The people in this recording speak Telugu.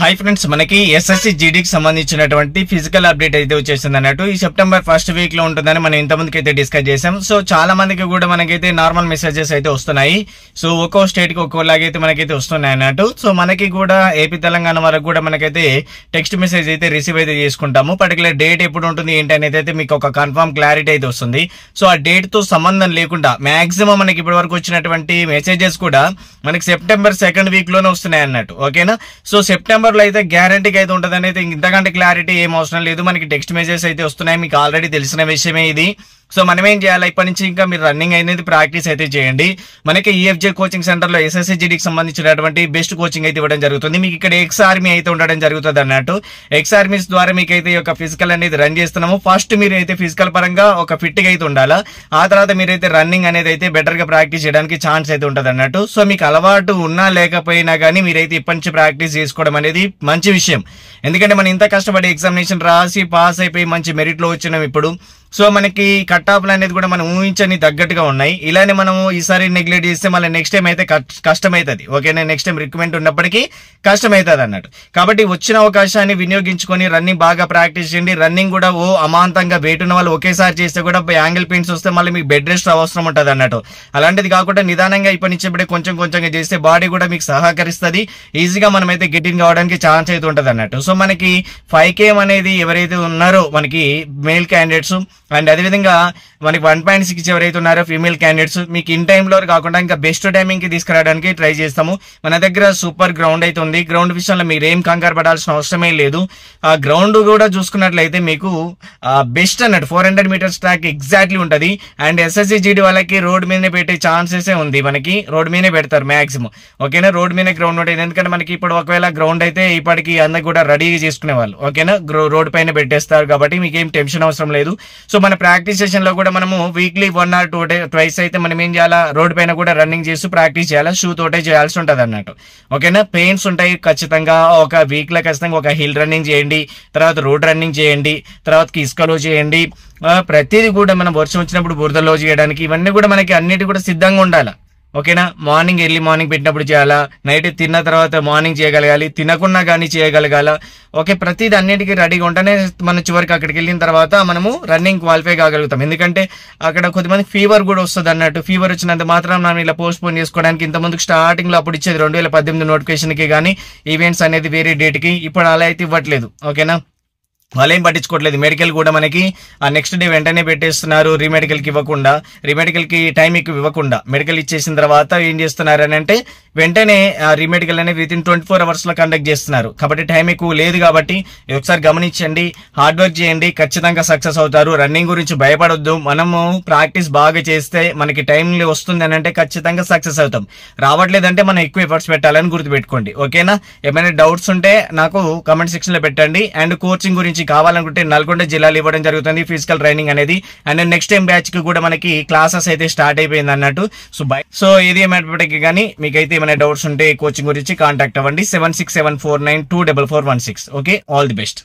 హాయ్ ఫ్రెండ్స్, మనకి ఎస్ఎస్సి జీడీకి సంబంధించినటువంటి ఫిజికల్ అప్డేట్ అయితే వచ్చేసింది అన్నట్టు. ఈ సెప్టెంబర్ ఫస్ట్ వీక్ లో ఉంటుందని మనం ఇంతమందికి అయితే డిస్కస్ చేసాం. సో చాలా మందికి కూడా మనకైతే నార్మల్ మెసేజెస్ అయితే వస్తున్నాయి. సో ఒక్కో స్టేట్ కి ఒక్కోలాగైతే మనకైతే వస్తున్నాయి అన్నట్టు. సో మనకి కూడా ఏపీ తెలంగాణ వరకు కూడా మనకైతే టెక్స్ట్ మెసేజ్ అయితే రిసీవ్ అయితే చేసుకుంటాము. పర్టికులర్ డేట్ ఎప్పుడు ఉంటుంది ఏంటి అనేది అయితే మీకు ఒక కన్ఫర్మ్ క్లారిటీ అయితే వస్తుంది. సో ఆ డేట్ తో సంబంధం లేకుండా మాక్సిమం మనకి ఇప్పటి వరకు వచ్చినటువంటి మెసేజెస్ కూడా మనకి సెప్టెంబర్ సెకండ్ వీక్ లోనే వస్తున్నాయి అన్నట్టు. ఓకేనా? సో సెప్టెంబర్ లో అయితే గ్యారంటీకి అయితే ఉంటుంది అనేది ఇంతకంటే క్లారిటీ ఏం అవసరం లేదు. మనకి టెక్స్ట్ మెసేజెస్ అయితే వస్తున్నాయి, మీకు ఆల్రెడీ తెలిసిన విషయమే ఇది. సో మనం ఏం చేయాలి, ఇప్పటి నుంచి ఇంకా మీరు రన్నింగ్ అనేది ప్రాక్టీస్ అయితే చేయండి. మనకి ఈఎఫ్జే కోచింగ్ సెంటర్ లో ఎస్ఎస్సి జీడీకి సంబంధించినటువంటి బెస్ట్ కోచింగ్ అయితే ఇవ్వడం జరుగుతుంది. మీకు ఇక్కడ ఎక్స్ ఆర్మీ అయితే ఉండడం జరుగుతుంది అన్నట్టు. ఎక్స్ ఆర్మీస్ ద్వారా మీకు అయితే ఈ యొక్క ఫిజికల్ అనేది రన్ చేస్తున్నాము. ఫస్ట్ మీరు అయితే ఫిజికల్ పరంగా ఒక ఫిట్ గా అయితే ఉండాలా. ఆ తర్వాత మీరైతే రన్నింగ్ అనేది అయితే బెటర్ గా ప్రాక్టీస్ చేయడానికి ఛాన్స్ అయితే ఉంటుంది అన్నట్టు. సో మీకు అలవాటు ఉన్నా లేకపోయినా కానీ మీరైతే ఇప్పటి నుంచి ప్రాక్టీస్ చేసుకోవడం అనేది మంచి విషయం. ఎందుకంటే మనం ఇంత కష్టపడి ఎగ్జామినేషన్ రాసి పాస్ అయిపోయి మంచి మెరిట్ లో వచ్చినాం ఇప్పుడు. సో మనకి కట్ ఆఫ్లు అనేది కూడా మనం ఊహించని తగ్గట్టుగా ఉన్నాయి. ఇలానే మనము ఈసారి నెగ్లెక్ట్ చేస్తే మళ్ళీ నెక్స్ట్ టైం అయితే కష్టమవుతుంది. ఓకేనా? నెక్స్ట్ టైం రిక్రూట్మెంట్ ఉన్నప్పటికీ కష్టమవుతుంది అన్నట్టు. కాబట్టి వచ్చిన అవకాశాన్ని వినియోగించుకొని రన్నింగ్ బాగా ప్రాక్టీస్ చేయండి. రన్నింగ్ కూడా అమాంతంగా వెయిట్ ఉన్న వాళ్ళు ఒకేసారి చేస్తే కూడా యాంగిల్ పెయిన్స్ వస్తే మళ్ళీ మీకు బెడ్ రెస్ట్ అవసరం ఉంటుంది అన్నట్టు. అలాంటిది కాకుండా నిదానంగా ఇప్పటి నుంచి ఇప్పుడే కొంచెం కొంచెంగా చేస్తే బాడీ కూడా మీకు సహకరిస్తుంది. ఈజీగా మనం అయితే గెటింగ్ కావడానికి ఛాన్స్ అయితే ఉంటుంది అన్నట్టు. సో మనకి 5K అనేది ఎవరైతే ఉన్నారో మనకి మేల్ క్యాండిడేట్స్ అండ్ అదేవిధంగా మనకి 1.6 ఎవరైతే ఉన్నారో ఫీమేల్ క్యాండిడేట్స్ మీకు ఇన్ టైంలో కాకుండా ఇంకా బెస్ట్ టైమింగ్ కి తీసుకురావడానికి ట్రై చేస్తాము. మన దగ్గర సూపర్ గ్రౌండ్ అయితే ఉంది. గ్రౌండ్ విషయంలో మీరు ఏం కంగారు పడాల్సిన అవసరమే లేదు. ఆ గ్రౌండ్ కూడా చూసుకున్నట్లయితే మీకు బెస్ట్ అన్నట్టు 400 మీటర్స్ ట్రాక్ ఎగ్జాక్ట్లీ ఉంటుంది. అండ్ ఎస్ఎస్సి జీడీ వాళ్ళకి రోడ్ మీదనే పెట్టే ఛాన్సెస్ ఉంది. మనకి రోడ్ మీదనే పెడతారు మాక్సిమం. ఓకేనా? రోడ్ మీదనే గ్రౌండ్ ఉంటుంది. ఎందుకంటే మనకి ఇప్పుడు ఒకవేళ గ్రౌండ్ అయితే ఇప్పటికి అందరికి కూడా రెడీగా చేసుకునే వాళ్ళు. ఓకేనా? రోడ్ పైన పెట్టేస్తారు కాబట్టి మీకు ఏం టెన్షన్ అవసరం లేదు. సో మన ప్రాక్టీస్ సెషన్ లో కూడా మనము వీక్లీ 1 or 2 ట్వైస్ అయితే మనం ఏం చేయాలా, రోడ్ పైన కూడా రన్నింగ్ చేస్తూ ప్రాక్టీస్ చేయాలా. షూ తోటే చేయాల్సి ఉంటుంది అన్నట్టు. ఓకేనా? పెయిన్స్ ఉంటాయి ఖచ్చితంగా. ఒక వీక్ లో ఖచ్చితంగా ఒక హిల్ రన్నింగ్ చేయండి, తర్వాత రోడ్ రన్నింగ్ చేయండి, తర్వాత ఇసుకలో చేయండి. ప్రతిదీ కూడా మనం వర్షం వచ్చినప్పుడు బురదలో చేయడానికి ఇవన్నీ కూడా మనకి అన్నిటి కూడా సిద్ధంగా ఉండాలి. ఓకేనా? మార్నింగ్ ఎర్లీ మార్నింగ్ పెట్టినప్పుడు చేయాలా, నైట్ తిన్న తర్వాత మార్నింగ్ చేయగలగాలి, తినకున్నా కానీ చేయగలగాల. ఓకే, ప్రతిదీ అన్నిటికీ రెడీగా ఉంటేనే మనం చివరికి అక్కడికి వెళ్ళిన తర్వాత మనము రన్నింగ్ క్వాలిఫై కాగలుగుతాం. ఎందుకంటే అక్కడ కొద్దిమంది ఫీవర్ కూడా వస్తుంది అన్నట్టు. ఫీవర్ వచ్చినంత మాత్రం మనం ఇలా పోస్ట్ పోన్ చేసుకోవడానికి ఇంతకుముందు స్టార్టింగ్ లో అప్పుడు ఇచ్చేది 2018 నోటిఫికేషన్ కి కానీ ఈవెంట్స్ అనేది వేరే డేట్ కి, ఇప్పుడు అలా అయితే ఇవ్వట్లేదు. ఓకేనా? వాళ్ళు ఏం పట్టించుకోవట్లేదు. మెడికల్ కూడా మనకి ఆ నెక్స్ట్ డే వెంటనే పెట్టేస్తున్నారు. రీమెడికల్ కి ఇవ్వకుండా, రీమెడికల్ కి టైం ఎక్కువ ఇవ్వకుండా మెడికల్ ఇచ్చేసిన తర్వాత ఏం చేస్తున్నారు అని అంటే వెంటనే రీమెడికల్ అనేది విత్ ఇన్ 24 hours లో కండక్ట్ చేస్తున్నారు. కాబట్టి టైం ఎక్కువ లేదు. కాబట్టి ఒకసారి గమనించండి, హార్డ్ వర్క్ చేయండి, ఖచ్చితంగా సక్సెస్ అవుతారు. రన్నింగ్ గురించి భయపడొద్దు. మనము ప్రాక్టీస్ బాగా చేస్తే మనకి టైం వస్తుంది అని అంటే ఖచ్చితంగా సక్సెస్ అవుతాం. రావట్లేదంటే మనం ఎక్కువ ఎఫర్ట్స్ పెట్టాలని గుర్తుపెట్టుకోండి. ఓకేనా? ఏమైనా డౌట్స్ ఉంటే నాకు కామెంట్ సెక్షన్ లో పెట్టండి. అండ్ కోచింగ్ గురించి కావాలనుకుంటే నల్గొండ జిల్లాలో ఇవ్వడం జరుగుతుంది ఫిజికల్ ట్రైనింగ్ అనేది. అండ్ నెక్స్ట్ టైం బ్యాచ్ కి కూడా మనకి క్లాసెస్ అయితే స్టార్ట్ అయిపోయింది అన్నట్టు. సో ఇది ఏమైనప్పటికీ కానీ మీకైతే ఏమైనా డౌట్స్ ఉంటే కోచింగ్ గురించి కాంటాక్ట్ అవ్వండి. 7674924416. Okay, all the best.